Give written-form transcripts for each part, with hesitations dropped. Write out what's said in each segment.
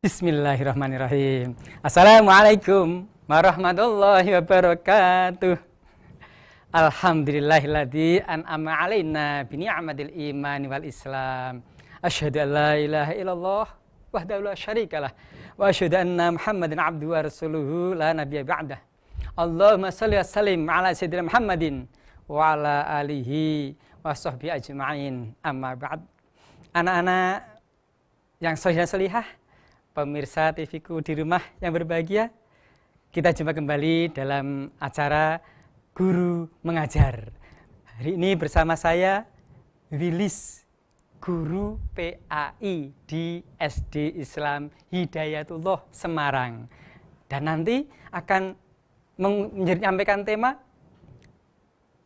Bismillahirrahmanirrahim. Assalamualaikum warahmatullahi wabarakatuh. Alhamdulillahilladzi an'ama alaina bi ni'matil imani wal islam. Asyhadu an la ilaha illallah wahdahu la syarikalah wa asyhadu anna Muhammadan abduhu wa rasuluhu la nabiyya ba'dah. Allahumma shalli wa sallim ala sayyidina Muhammadin wa ala alihi wa sahbihi ajma'in. Amma ba'd. Anak-anak yang saleh dan salihah, pemirsa TV-ku di rumah yang berbahagia, kita jumpa kembali dalam acara Guru Mengajar. Hari ini bersama saya, Wilis, guru PAI di SD Islam Hidayatullah Semarang. Dan nanti akan menyampaikan tema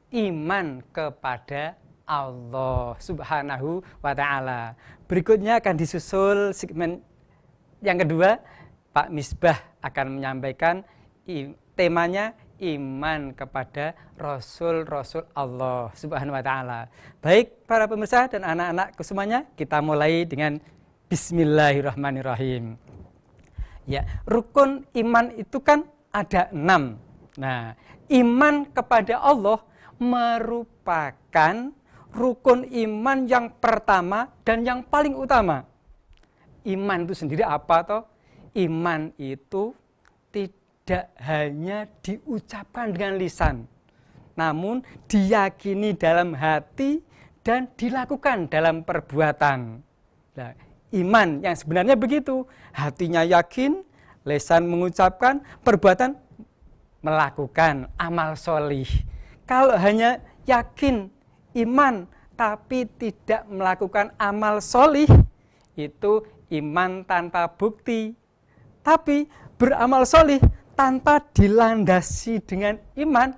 iman kepada Allah Subhanahu wa Ta'ala. Berikutnya akan disusul segmen yang kedua, Pak Misbah akan menyampaikan temanya iman kepada Rasul-Rasul Allah Subhanahu wa Ta'ala. Baik para pemirsa dan anak-anakku semuanya, kita mulai dengan Bismillahirrahmanirrahim. Ya, rukun iman itu kan ada 6. Nah, iman kepada Allah merupakan rukun iman yang pertama dan yang paling utama. Iman itu sendiri apa toh? Iman itu tidak hanya diucapkan dengan lisan, namun diyakini dalam hati dan dilakukan dalam perbuatan. Nah, iman yang sebenarnya begitu, hatinya yakin, lisan mengucapkan, perbuatan melakukan amal solih. Kalau hanya yakin iman tapi tidak melakukan amal solih, itu iman tanpa bukti. Tapi beramal solih tanpa dilandasi dengan iman,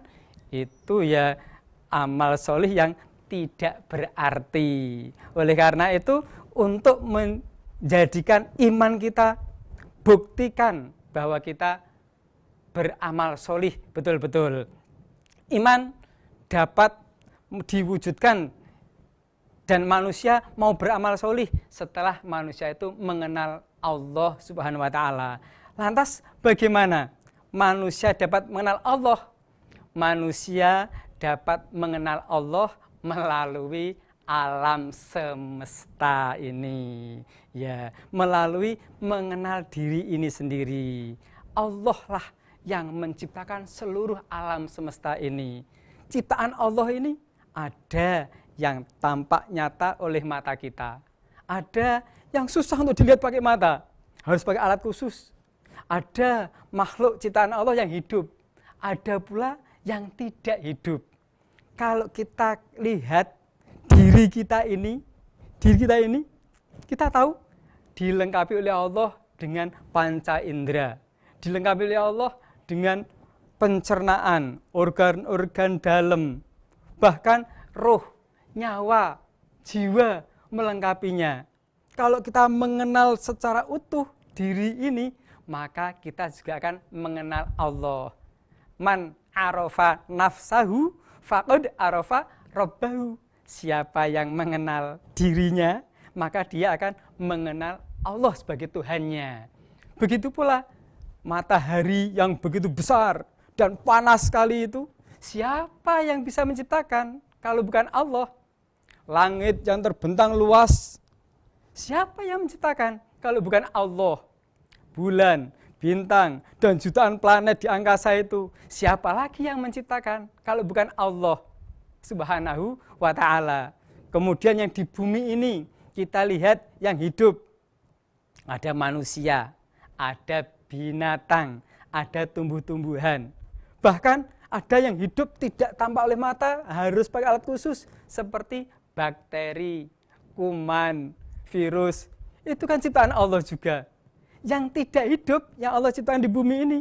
itu ya amal solih yang tidak berarti. Oleh karena itu, untuk menjadikan iman kita, buktikan bahwa kita beramal solih betul-betul. Iman dapat diwujudkan dan manusia mau beramal solih setelah manusia itu mengenal Allah Subhanahu wa Ta'ala. Lantas bagaimana manusia dapat mengenal Allah? Manusia dapat mengenal Allah melalui alam semesta ini. Ya, melalui mengenal diri ini sendiri. Allah lah yang menciptakan seluruh alam semesta ini. Ciptaan Allah ini ada yang tampak nyata oleh mata kita. Ada yang susah untuk dilihat pakai mata, harus pakai alat khusus. Ada makhluk ciptaan Allah yang hidup, ada pula yang tidak hidup. Kalau kita lihat diri kita ini, kita tahu dilengkapi oleh Allah dengan panca indera, dilengkapi oleh Allah dengan pencernaan, organ-organ dalam, bahkan roh, nyawa, jiwa melengkapinya. Kalau kita mengenal secara utuh diri ini, maka kita juga akan mengenal Allah. Man arafa nafsahu faqad arafa rabbahu. Siapa yang mengenal dirinya, maka dia akan mengenal Allah sebagai Tuhannya. Begitu pula matahari yang begitu besar dan panas sekali itu, siapa yang bisa menciptakan kalau bukan Allah? Langit yang terbentang luas, siapa yang menciptakan kalau bukan Allah? Bulan, bintang, dan jutaan planet di angkasa itu, siapa lagi yang menciptakan kalau bukan Allah Subhanahu wa Ta'ala? Kemudian yang di bumi ini, kita lihat yang hidup. Ada manusia, ada binatang, ada tumbuh-tumbuhan. Bahkan ada yang hidup tidak tampak oleh mata, harus pakai alat khusus, seperti bakteri, kuman, virus. Itu kan ciptaan Allah juga. Yang tidak hidup, yang Allah ciptakan di bumi ini,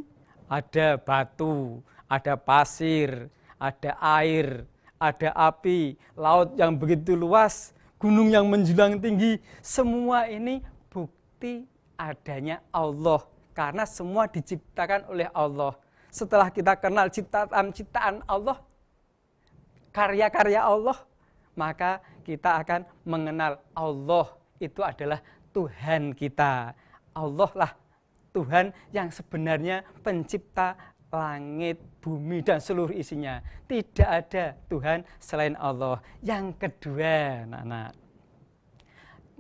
ada batu, ada pasir, ada air, ada api, laut yang begitu luas, gunung yang menjulang tinggi. Semua ini bukti adanya Allah, karena semua diciptakan oleh Allah. Setelah kita kenal ciptaan Allah, karya-karya Allah, maka kita akan mengenal Allah itu adalah Tuhan kita. Allah lah Tuhan yang sebenarnya pencipta langit, bumi, dan seluruh isinya. Tidak ada Tuhan selain Allah. Yang kedua, anak-anak,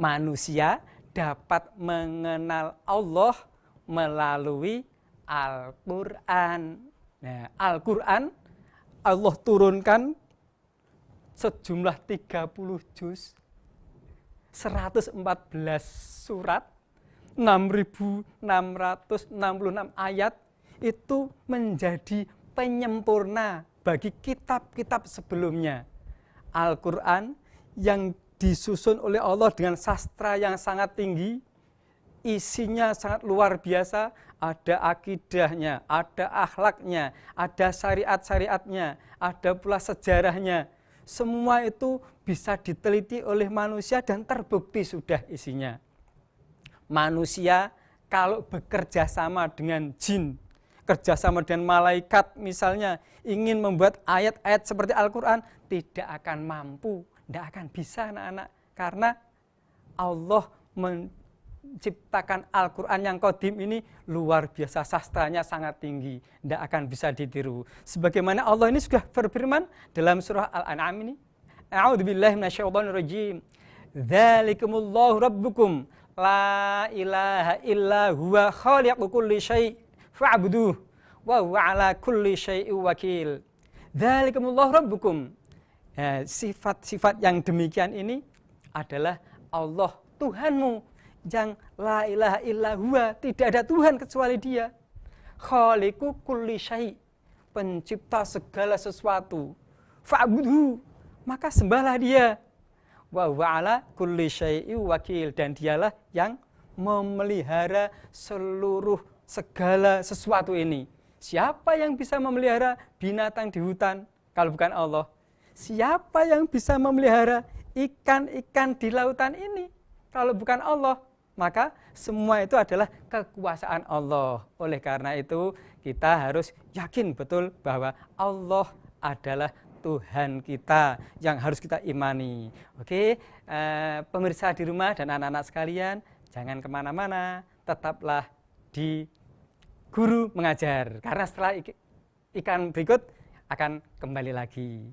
manusia dapat mengenal Allah melalui Al-Quran. Nah, Al-Quran Allah turunkan sejumlah 30 juz, 114 surat, 6.666 ayat, itu menjadi penyempurna bagi kitab-kitab sebelumnya. Al-Quran yang disusun oleh Allah dengan sastra yang sangat tinggi, isinya sangat luar biasa, ada akidahnya, ada akhlaknya, ada syariat-syariatnya, ada pula sejarahnya. Semua itu bisa diteliti oleh manusia dan terbukti sudah isinya. Manusia kalau bekerja sama dengan jin, kerjasama dengan malaikat misalnya, ingin membuat ayat-ayat seperti Al-Quran, tidak akan mampu, tidak akan bisa anak-anak. Karena Allah menciptakan Al-Quran yang qadim ini luar biasa, sastranya sangat tinggi, tidak akan bisa ditiru. Sebagaimana Allah ini sudah berfirman dalam surah Al-An'am ini, A'udzubillahi minasyaitonirrajim. Dzalikumullahu rabbukum la ilaha illa huwa khaliqu kulli syai' fa'buduh wa huwa ala kulli syai'in wakil. Dzalikumullahu rabbukum. Sifat-sifat yang demikian ini adalah Allah Tuhanmu yang la ilaha illa huwa, tidak ada Tuhan kecuali Dia. Khaliqu kulli syai', pencipta segala sesuatu. Fa'buduh, maka sembahlah Dia. Wa huwa ala kulli syai'in wakil, dan Dialah yang memelihara seluruh segala sesuatu ini. Siapa yang bisa memelihara binatang di hutan kalau bukan Allah? Siapa yang bisa memelihara ikan-ikan di lautan ini kalau bukan Allah? Maka semua itu adalah kekuasaan Allah. Oleh karena itu kita harus yakin betul bahwa Allah adalah Tuhan kita yang harus kita imani. Oke, pemirsa di rumah dan anak-anak sekalian, jangan kemana-mana, tetaplah di Guru Mengajar. Karena setelah iklan berikut akan kembali lagi.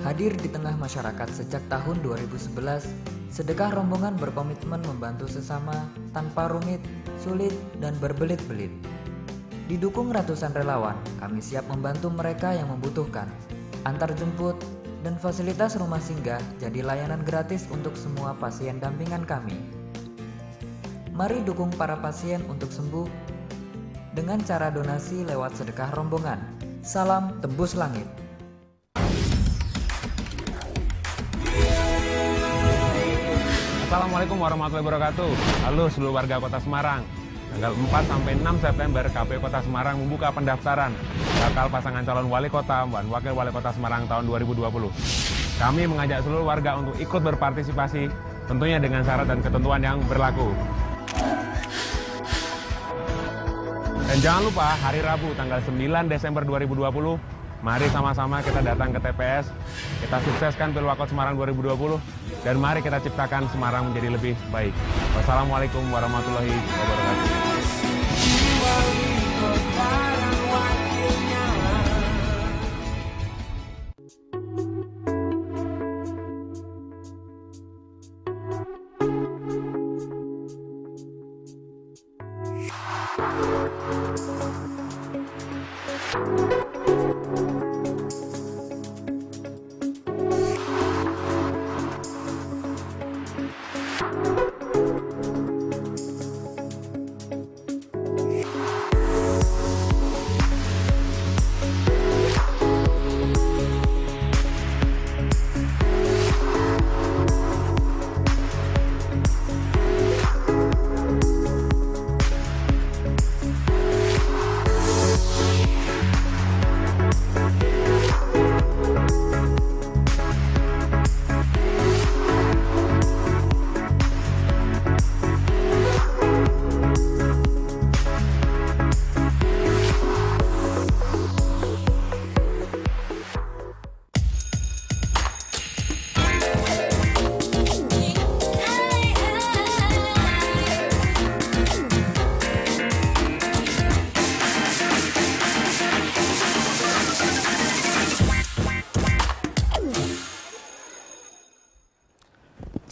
Hadir di tengah masyarakat sejak tahun 2011, sedekah rombongan berkomitmen membantu sesama tanpa rumit, sulit, dan berbelit-belit. Didukung ratusan relawan, kami siap membantu mereka yang membutuhkan. Antar jemput dan fasilitas rumah singgah jadi layanan gratis untuk semua pasien dampingan kami. Mari dukung para pasien untuk sembuh dengan cara donasi lewat sedekah rombongan. Salam tembus langit. Assalamualaikum warahmatullahi wabarakatuh. Halo seluruh warga Kota Semarang. Tanggal 4 sampai 6 September KPU Kota Semarang membuka pendaftaran bakal pasangan calon wali kota dan wakil wali kota Semarang tahun 2020. Kami mengajak seluruh warga untuk ikut berpartisipasi, tentunya dengan syarat dan ketentuan yang berlaku. Dan jangan lupa hari Rabu tanggal 9 Desember 2020, mari sama-sama kita datang ke TPS, kita sukseskan Pilwakot Semarang 2020, dan mari kita ciptakan Semarang menjadi lebih baik. Wassalamualaikum warahmatullahi wabarakatuh.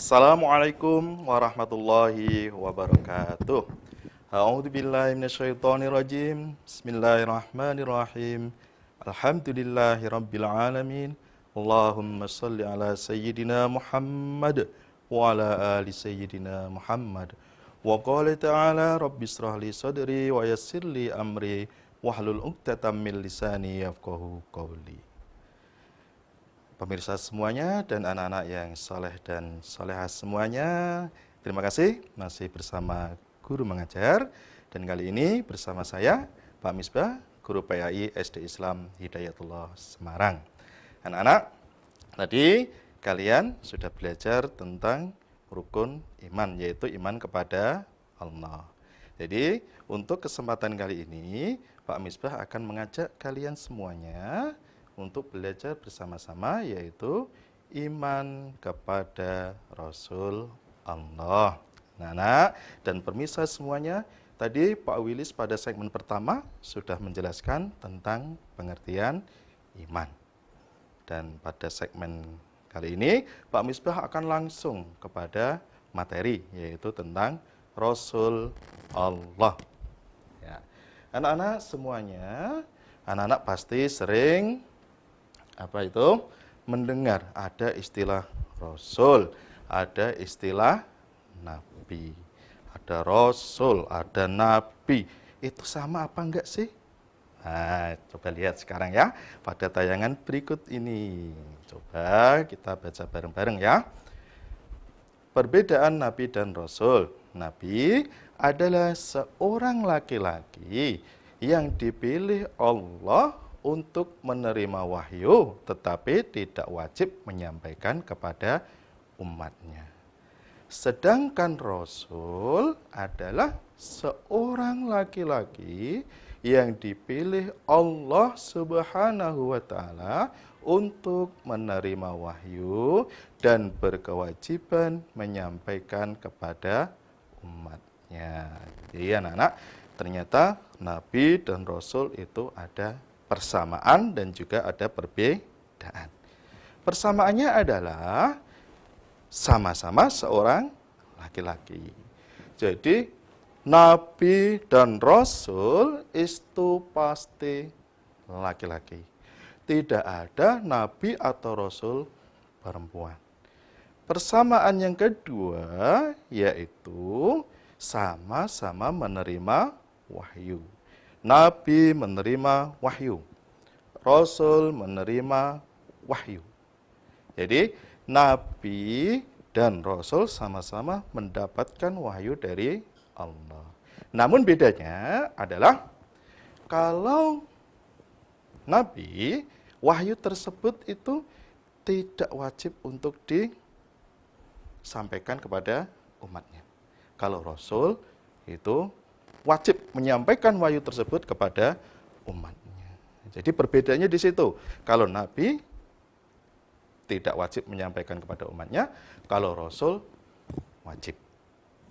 Assalamualaikum warahmatullahi wabarakatuh. A'udzu billahi minasyaitonir rajim. Bismillahirrahmanirrahim. Alhamdulillahirabbil alamin. Allahumma shalli ala sayyidina Muhammad wa ala ali sayyidina Muhammad. Wa qala ta'ala rabbi shrah li sadri wa yassir li amri wahlul 'uqdatam min lisani yafqahu qawli. Pemirsa semuanya dan anak-anak yang saleh dan salehah semuanya, terima kasih masih bersama Guru Mengajar, dan kali ini bersama saya Pak Misbah, Guru PAI SD Islam Hidayatullah Semarang. Anak-anak, tadi kalian sudah belajar tentang rukun iman, yaitu iman kepada Allah. Jadi untuk kesempatan kali ini Pak Misbah akan mengajak kalian semuanya untuk belajar bersama-sama, yaitu iman kepada Rasul Allah. Nah, dan pemirsa semuanya, tadi Pak Wilis pada segmen pertama sudah menjelaskan tentang pengertian iman. Dan pada segmen kali ini Pak Misbah akan langsung kepada materi, yaitu tentang Rasul Allah. Ya. Anak-anak semuanya, anak-anak pasti sering mendengar ada istilah Rasul, ada istilah Nabi. Ada Rasul, ada Nabi. Itu sama apa enggak sih? Nah, coba lihat sekarang ya pada tayangan berikut ini. Coba kita baca bareng-bareng ya. Perbedaan Nabi dan Rasul. Nabi adalah seorang laki-laki yang dipilih Allah untuk menerima wahyu, tetapi tidak wajib menyampaikan kepada umatnya. Sedangkan Rasul adalah seorang laki-laki yang dipilih Allah Subhanahu wa Ta'ala untuk menerima wahyu dan berkewajiban menyampaikan kepada umatnya. Jadi anak-anak, ternyata Nabi dan Rasul itu ada persamaan dan juga ada perbedaan. Persamaannya adalah sama-sama seorang laki-laki. Jadi Nabi dan Rasul itu pasti laki-laki. Tidak ada Nabi atau Rasul perempuan. Persamaan yang kedua yaitu sama-sama menerima wahyu. Nabi menerima wahyu, Rasul menerima wahyu. Jadi Nabi dan Rasul sama-sama mendapatkan wahyu dari Allah. Namun bedanya adalah kalau Nabi, wahyu tersebut itu tidak wajib untuk disampaikan kepada umatnya. Kalau Rasul itu wajib menyampaikan wahyu tersebut kepada umatnya. Jadi perbedaannya di situ. Kalau Nabi tidak wajib menyampaikan kepada umatnya, kalau Rasul wajib.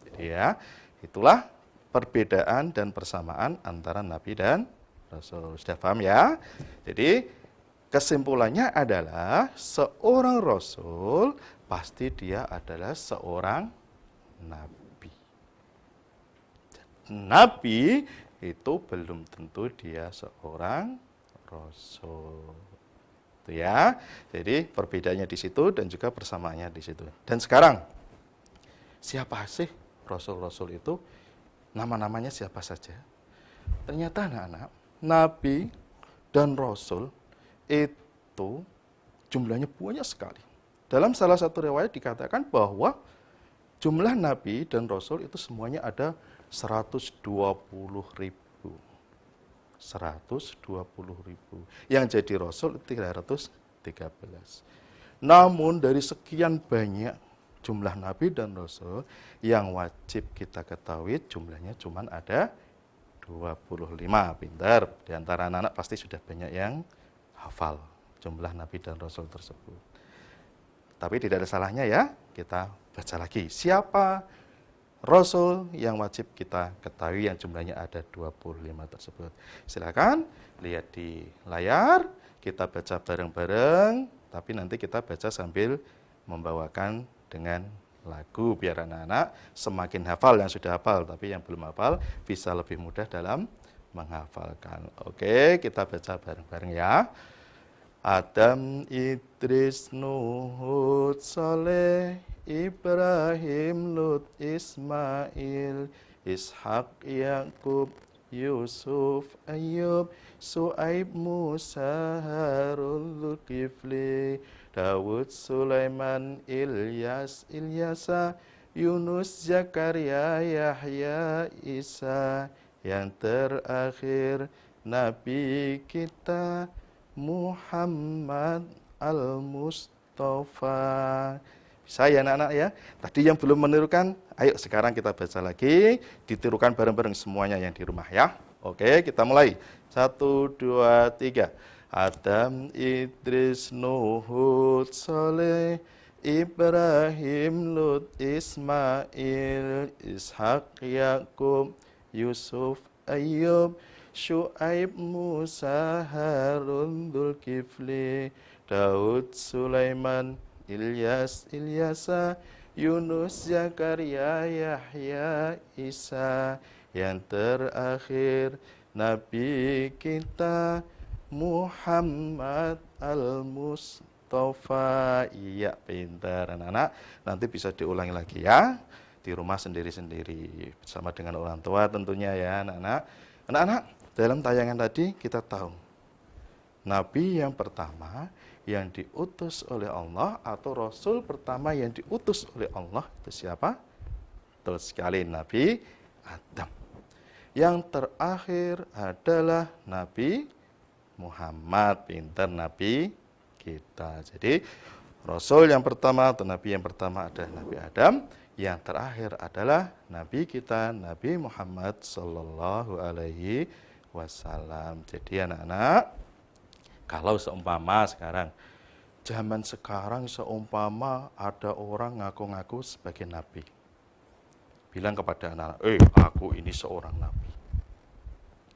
Jadi ya, itulah perbedaan dan persamaan antara Nabi dan Rasul. Sudah paham ya? Jadi kesimpulannya adalah seorang Rasul pasti dia adalah seorang Nabi. Nabi itu belum tentu dia seorang Rasul. Itu ya. Jadi perbedaannya di situ dan juga persamaannya di situ. Dan sekarang siapa sih Rasul-Rasul itu? Nama-namanya siapa saja? Ternyata anak-anak, Nabi dan Rasul itu jumlahnya banyak sekali. Dalam salah satu riwayat dikatakan bahwa jumlah Nabi dan Rasul itu semuanya ada 120.000. 120.000. Yang jadi Rasul 313. Namun dari sekian banyak jumlah Nabi dan Rasul, yang wajib kita ketahui jumlahnya cuma ada 25. Pintar, di antara anak-anak pasti sudah banyak yang hafal jumlah Nabi dan Rasul tersebut. Tapi tidak ada salahnya ya, kita baca lagi. Siapa Rasul yang wajib kita ketahui yang jumlahnya ada 25 tersebut. Silakan lihat di layar, kita baca bareng-bareng, tapi nanti kita baca sambil membawakan dengan lagu, biar anak-anak semakin hafal, yang sudah hafal, tapi yang belum hafal bisa lebih mudah dalam menghafalkan. Oke, kita baca bareng-bareng ya. Adam, Idris, Nuh, Hud, Saleh, Ibrahim, Lut, Ismail, Ishak, Yakub, Yusuf, Ayub, Su'aib, Musa, Harun, Zulkifli, Dawud, Sulaiman, Ilyas, Ilyasa, Yunus, Zakaria, Yahya, Isa, yang terakhir Nabi kita Muhammad Al-Mustafa. Bisa ya anak-anak ya? Tadi yang belum menirukan, ayo sekarang kita baca lagi, ditirukan bareng-bareng semuanya yang di rumah ya. Oke, kita mulai. 1, 2, 3. Adam, Idris, Nuh, Hud, Saleh, Ibrahim, Lut, Ismail, Ishak, Yakub, Yusuf, Ayub, Syu'aib, Musa, Harun, Zulkifli, Daud, Sulaiman, Ilyas, Ilyasa, Yunus, Zakaria, Yahya, Isa, yang terakhir Nabi kita Muhammad Al-Mustafa. Iya, pintar anak-anak. Nanti bisa diulangi lagi ya di rumah sendiri-sendiri bersama dengan orang tua tentunya ya anak-anak. Anak-anak, dalam tayangan tadi kita tahu Nabi yang pertama yang diutus oleh Allah atau Rasul pertama yang diutus oleh Allah itu siapa? Betul sekali, Nabi Adam. Yang terakhir adalah Nabi Muhammad, pintar Nabi kita. Jadi Rasul yang pertama atau Nabi yang pertama adalah Nabi Adam. Yang terakhir adalah Nabi kita, Nabi Muhammad Sallallahu Alaihi Wasallam. Jadi anak-anak, kalau seumpama sekarang, zaman sekarang seumpama ada orang ngaku-ngaku sebagai Nabi. Bilang kepada anak-anak, aku ini seorang Nabi.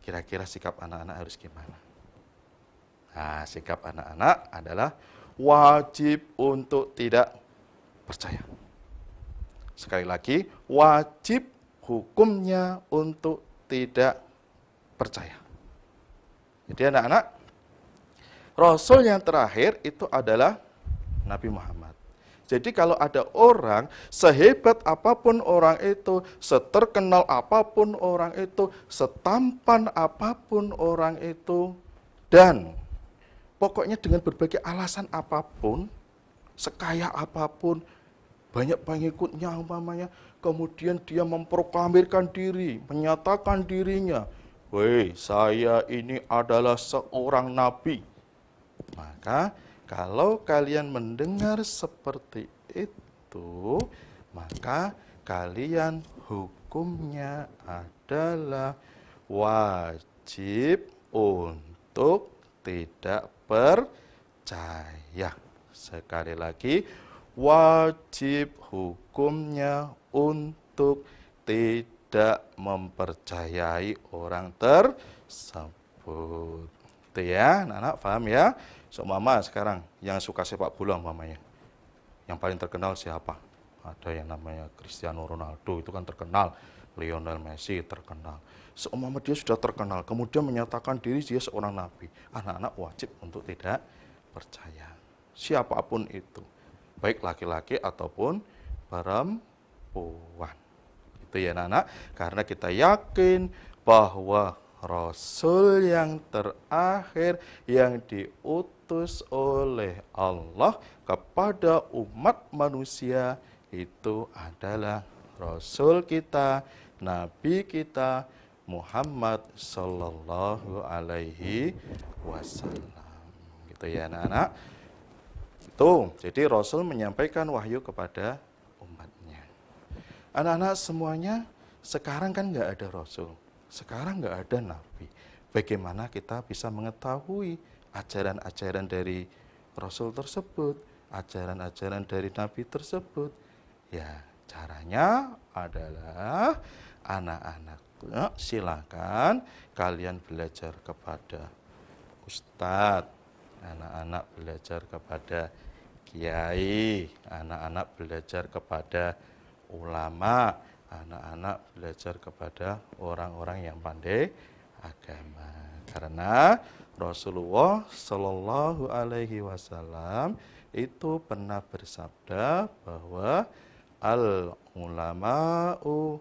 Kira-kira sikap anak-anak harus gimana? Nah, sikap anak-anak adalah wajib untuk tidak percaya. Sekali lagi, wajib hukumnya untuk tidak percaya. Jadi anak-anak, Rasul yang terakhir itu adalah Nabi Muhammad. Jadi kalau ada orang, sehebat apapun orang itu, seterkenal apapun orang itu, setampan apapun orang itu, dan pokoknya dengan berbagai alasan apapun, sekaya apapun, banyak pengikutnya umpamanya, kemudian dia memproklamirkan diri, menyatakan dirinya, "Woi, saya ini adalah seorang nabi." Maka kalau kalian mendengar seperti itu, maka kalian hukumnya adalah wajib untuk tidak percaya. Sekali lagi, wajib hukumnya untuk tidak mempercayai orang tersebut. Itu ya, anak-anak paham ya? Seumpama sekarang yang suka sepak bola umpamanya, yang paling terkenal siapa? Ada yang namanya Cristiano Ronaldo, itu kan terkenal. Lionel Messi terkenal. Seumpama dia sudah terkenal, kemudian menyatakan diri dia seorang nabi, anak-anak wajib untuk tidak percaya. Siapapun itu, baik laki-laki ataupun perempuan. Itu ya anak-anak, karena kita yakin bahwa Rasul yang terakhir yang diutus oleh Allah kepada umat manusia itu adalah Rasul kita, Nabi kita, Muhammad Sallallahu Alaihi Wasallam. Gitu ya anak-anak. Itu, jadi Rasul menyampaikan wahyu kepada umatnya. Anak-anak semuanya, sekarang kan nggak ada Rasul, sekarang nggak ada Nabi. Bagaimana kita bisa mengetahui ajaran-ajaran dari Rasul tersebut, ajaran-ajaran dari Nabi tersebut? Ya, caranya adalah anak-anak silakan kalian belajar kepada ustadz, anak-anak belajar kepada kiai, anak-anak belajar kepada ulama, anak-anak belajar kepada orang-orang yang pandai agama. Karena Rasulullah Shallallahu Alaihi Wasallam itu pernah bersabda bahwa al ulama'u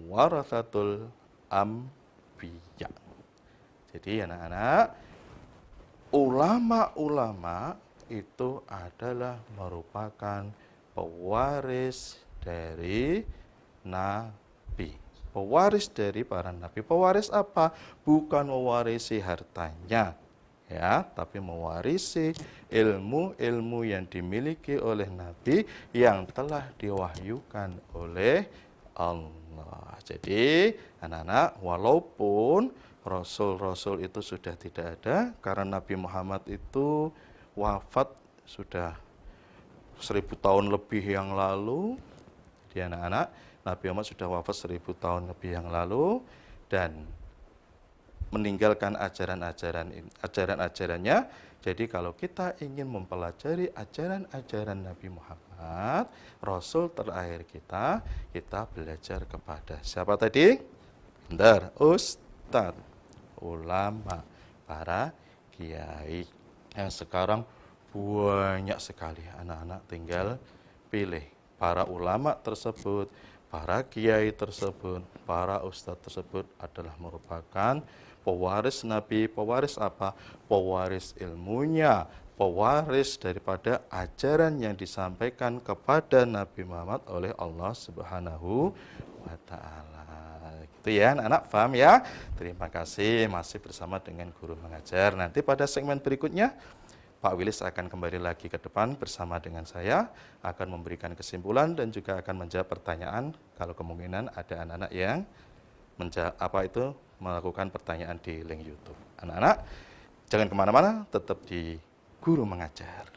warathatul anbiya. Jadi anak-anak, ulama-ulama itu adalah merupakan pewaris dari nabi. Pewaris dari para nabi. Pewaris apa? Bukan mewarisi hartanya, ya, tapi mewarisi ilmu-ilmu yang dimiliki oleh nabi yang telah diwahyukan oleh Allah. Jadi, anak-anak, walaupun rasul-rasul itu sudah tidak ada, karena Nabi Muhammad itu wafat sudah 1000 tahun lebih yang lalu. Jadi anak-anak, Nabi Muhammad sudah wafat 1000 tahun lebih yang lalu dan meninggalkan ajaran-ajarannya. Jadi kalau kita ingin mempelajari ajaran-ajaran Nabi Muhammad, Rasul terakhir kita belajar kepada siapa tadi? Benar, Ustadz, ulama, para kiai. Yang sekarang banyak sekali, anak-anak tinggal pilih. Para ulama tersebut, para kiai tersebut, para ustadz tersebut adalah merupakan pewaris Nabi. Pewaris apa? Pewaris ilmunya, pewaris daripada ajaran yang disampaikan kepada Nabi Muhammad oleh Allah Subhanahu wa Ta'ala. Gitu ya, anak-anak, paham ya? Terima kasih, masih bersama dengan Guru Mengajar. Nanti pada segmen berikutnya Pak Wilis akan kembali lagi ke depan bersama dengan saya, akan memberikan kesimpulan dan juga akan menjawab pertanyaan kalau kemungkinan ada anak-anak yang melakukan pertanyaan di link YouTube. Anak-anak, jangan kemana-mana, tetap di Guru Mengajar.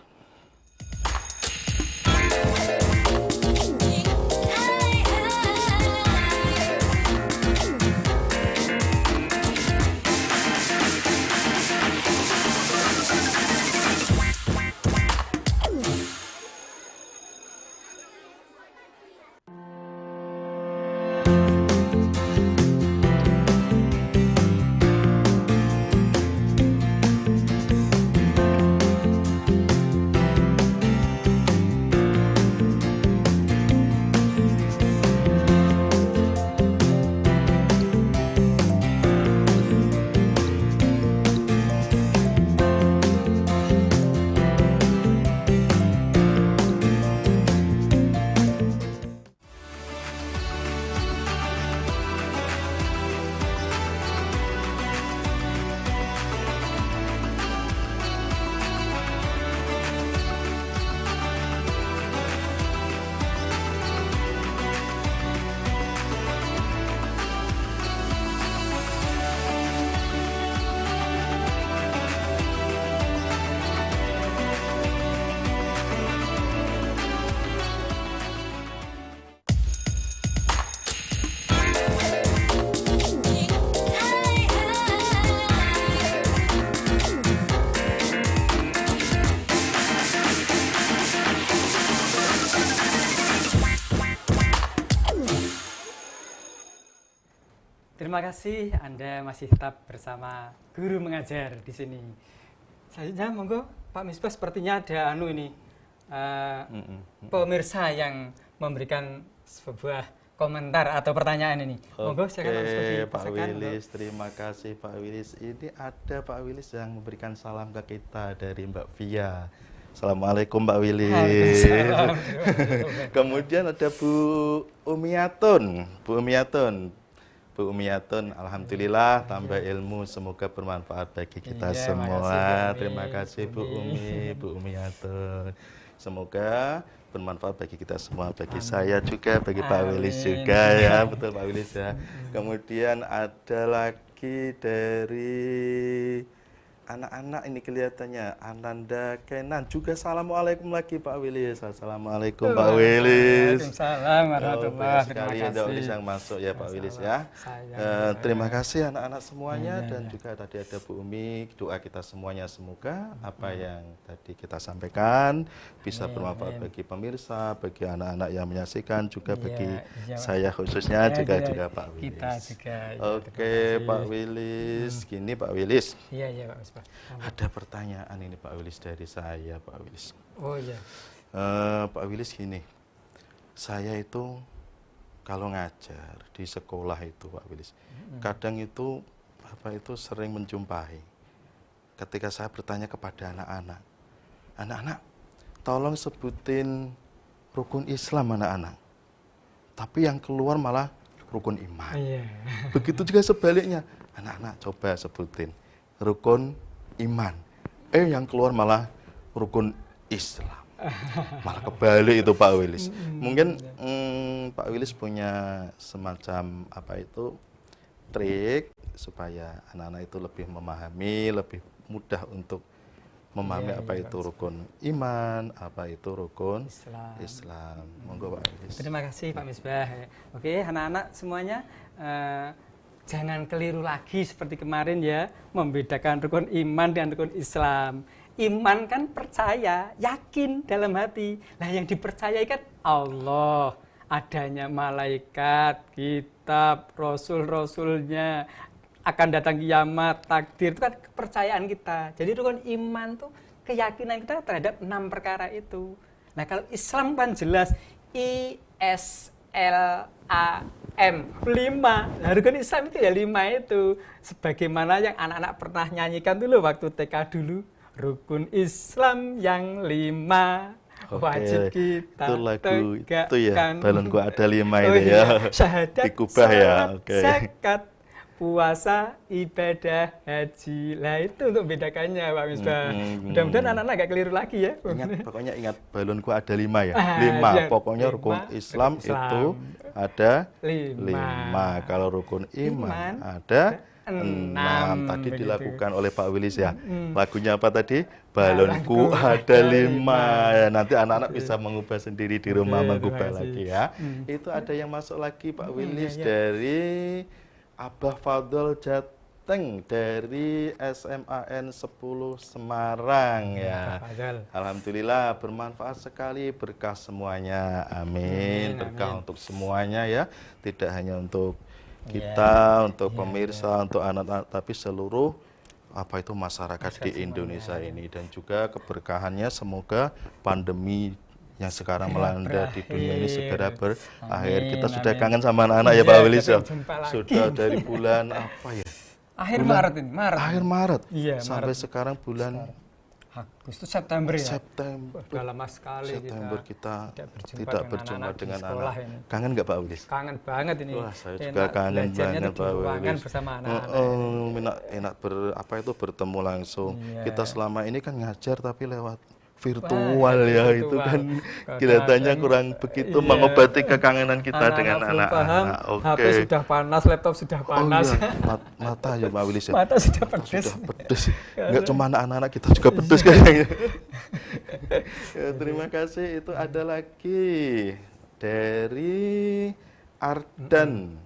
Terima kasih Anda masih tetap bersama Guru Mengajar di sini. Selanjutnya monggo Pak Misbah, sepertinya ada pemirsa yang memberikan sebuah komentar atau pertanyaan ini. Monggo silakan Pak Wilis, terima kasih Pak Wilis. Ini ada Pak Wilis yang memberikan salam ke kita dari Mbak Via. Assalamualaikum Mbak Wilis. Kemudian ada Bu Umiatun. Bu Umiatun, alhamdulillah tambah ilmu, semoga bermanfaat bagi kita semua. Terima kasih Bu Umiatun. Semoga bermanfaat bagi kita semua, bagi saya juga, bagi Pak Wilis juga ya, betul Pak Wilis ya. Kemudian ada lagi dari anak-anak ini kelihatannya Ananda Kenan juga assalamualaikum lagi Pak Wilis. Assalamualaikum Pak Wilis. Waalaikumsalam warahmatullahi sekali wabarakatuh. Pak Wilis yang masuk ya Pak Wilis ya. Terima kasih anak-anak semuanya dan juga tadi ada Bu Umi. Doa kita semuanya semoga apa yang tadi kita sampaikan bisa bermanfaat bagi pemirsa, bagi anak-anak yang menyaksikan, juga bagi saya khususnya juga Pak Wilis. Kita juga. Oke Pak Wilis, gini Pak Wilis. Iya Pak Misbah. Ada pertanyaan ini Pak Wilis dari saya Pak Wilis. Oh iya. Pak Wilis gini, saya itu kalau ngajar di sekolah itu Pak Wilis, kadang itu sering menjumpai ketika saya bertanya kepada anak-anak, tolong sebutin rukun Islam anak-anak, tapi yang keluar malah rukun iman. Iya. Begitu juga sebaliknya, anak-anak coba sebutin rukun iman, yang keluar malah rukun Islam. Malah kebalik itu Pak Wilis. Mungkin Pak Wilis punya semacam trik supaya anak-anak itu lebih memahami, lebih mudah untuk memahami itu rukun iman, apa itu rukun Islam. Monggo Pak Wilis. Terima kasih Pak Misbah. Oke, anak-anak semuanya jangan keliru lagi seperti kemarin ya, membedakan rukun iman dan rukun Islam. Iman kan percaya, yakin dalam hati. Nah yang dipercayai kan Allah, adanya malaikat, kitab, rasul-rasulnya, akan datang kiamat, takdir, itu kan kepercayaan kita. Jadi rukun iman tuh keyakinan kita terhadap 6 perkara itu. Nah kalau Islam kan jelas ISLAM 5. Nah, rukun Islam itu ya 5 itu. Sebagaimana yang anak-anak pernah nyanyikan dulu waktu TK dulu. Rukun Islam yang 5 wajib kita itu lagu tegakkan. Itu ya, balonku ada 5 ini iya. ya. Syahadat, Dikubah ya. salat, zakat, puasa, ibadah, haji. Lah itu untuk bedakannya Pak Misbah. Mudah-mudahan anak-anak gak keliru lagi ya. Pokoknya ingat balonku ada 5 ya. 5. Pokoknya rukun Islam itu ada 5. Kalau rukun iman ada 6. Tadi dilakukan oleh Pak Wilis ya. Lagunya apa tadi? Balonku ada 5. Ya, nanti anak-anak bisa mengubah sendiri di rumah, mengubah lagi ya. Itu ada yang masuk lagi Pak Wilis dari Abah Fadol Jateng dari SMAN 10 Semarang ya. Alhamdulillah bermanfaat sekali, berkah semuanya. Amin. Berkah untuk semuanya ya. Tidak hanya untuk kita, untuk pemirsa, untuk anak-anak, tapi seluruh masyarakat di Indonesia ini, dan juga keberkahannya semoga pandemi yang sekarang melanda di dunia ini segera berakhir. Kita sudah kangen sama anak-anak ya Pak Wilis ya. Sudah dari bulan Akhir Maret ini. Akhir Maret. Iya, sampai sekarang bulan Agustus, September ya. September. Udah lama sekali kita tidak berjumpa dengan anak. Kangen nggak Pak Wilis? Kangen banget ini. Wah, saya juga kangen banget Pak Wilis. Bersama anak-anak. Enak bertemu langsung. Kita selama ini kan ngajar tapi lewat virtual ya, itu kan kelihatannya kurang begitu mengobati kekangenan kita dengan anak-anak. HP sudah panas, laptop sudah panas. Mata ya Pak Wilis ya. Mata sudah pedes. Enggak cuma anak-anak, kita juga pedes kayaknya. Ya, terima kasih. Itu ada lagi dari Ardan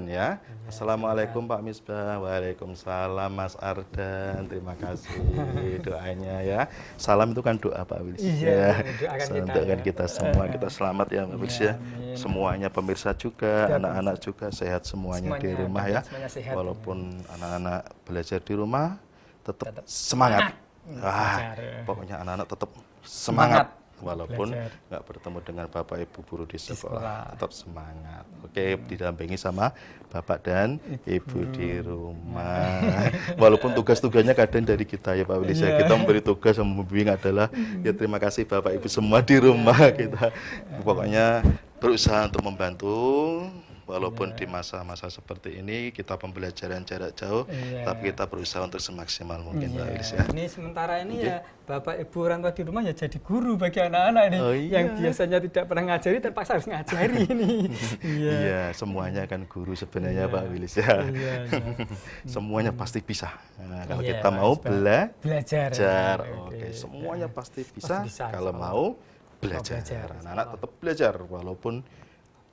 ya. Assalamualaikum Pak Misbah. Waalaikumsalam Mas Ardan. Terima kasih doanya ya. Salam itu kan doa Pak Wilis. Iya, doakan kita semua, kita selamat ya Pak Wilis ya. Semuanya pemirsa juga, anak-anak juga sehat semuanya di rumah ya. Walaupun anak-anak belajar di rumah tetap semangat. Pokoknya anak-anak tetap semangat. Walaupun nggak bertemu dengan Bapak Ibu guru di sekolah, tetap semangat. Oke, didampingi sama Bapak dan Ibu di rumah. Walaupun tugas-tugasnya kadang dari kita ya Pak Wilis ya. Kita memberi tugas yang membimbing adalah ya terima kasih Bapak Ibu semua di rumah kita. Pokoknya berusaha untuk membantu walaupun di masa-masa seperti ini kita pembelajaran jarak jauh, tapi kita berusaha untuk semaksimal mungkin Pak Wilis ya. Ini sementara ini ya Bapak Ibu orang tua di rumah ya jadi guru bagi anak-anak ini yang biasanya tidak pernah ngajari terpaksa harus ngajari ini. Iya, semuanya kan guru sebenarnya Pak Wilis ya. Semuanya pasti bisa. Nah, kalau kita mau belajar, oke, semuanya pasti bisa kalau mau belajar. Anak-anak tetap belajar walaupun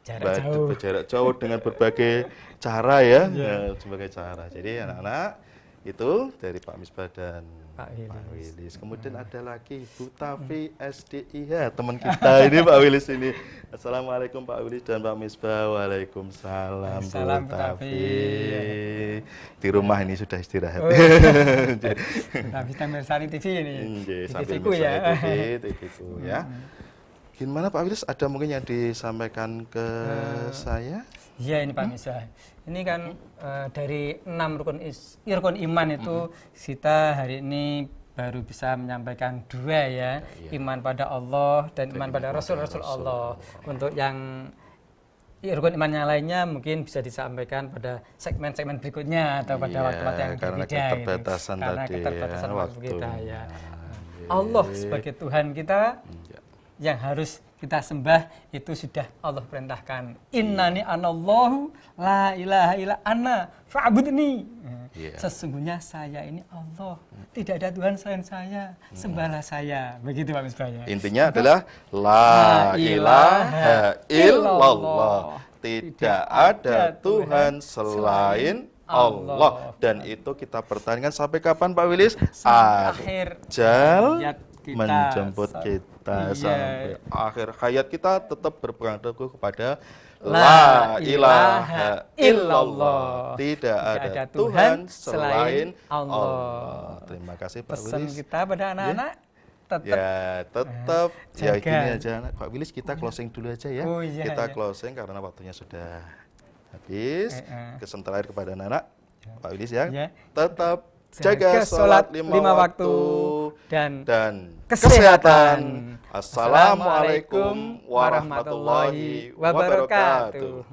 jarak jauh dengan berbagai cara ya, sebagai cara. Jadi anak-anak itu dari Pak Misbah dan Pak Wilis. Kemudian ada lagi Bu Tafi SDIH, teman kita ini Pak Wilis ini. Assalamualaikum Pak Wilis dan Pak Misbah. Waalaikumsalam Bu Tafi. Di rumah ini sudah istirahat. Tapi sambil Sari TV ini. Sambil TV-ku ya. Gimana Pak Wilis, ada mungkin yang disampaikan ke saya? Iya ini Pak Misbah. Ini kan dari 6 rukun iman itu kita hari ini baru bisa menyampaikan 2 ya. Iman pada Allah dan iman pada Rasul-Rasul Allah. Untuk yang rukun iman yang lainnya mungkin bisa disampaikan pada segmen-segmen berikutnya atau pada waktu-waktu yang karena berbeda. Keterbatasan karena tadi keterbatasan waktu kita ya. Allah sebagai Tuhan kita yang harus kita sembah itu sudah Allah perintahkan. Innani anallahu la ilaha illa ana fa'budni. Sesungguhnya saya ini Allah, tidak ada Tuhan selain saya, sembahlah saya. Begitu Pak Misbah ya. Intinya adalah la ilaha illallah, tidak ada Tuhan selain Allah. Dan itu kita pertahankan sampai kapan Pak Wilis? Ajal menjemput kita sampai akhir hayat kita tetap berpegang teguh kepada la ilaha illallah, tidak ada Tuhan selain Allah. Terima kasih Pak Wilis. Pesan kita pada anak-anak tetap ya gini aja Pak Wilis, kita closing dulu aja ya. Kita closing karena waktunya sudah habis. Kesan terakhir kepada anak-anak Pak Wilis ya. Tetap jaga sholat 5 waktu dan kesehatan. Assalamualaikum warahmatullahi wabarakatuh.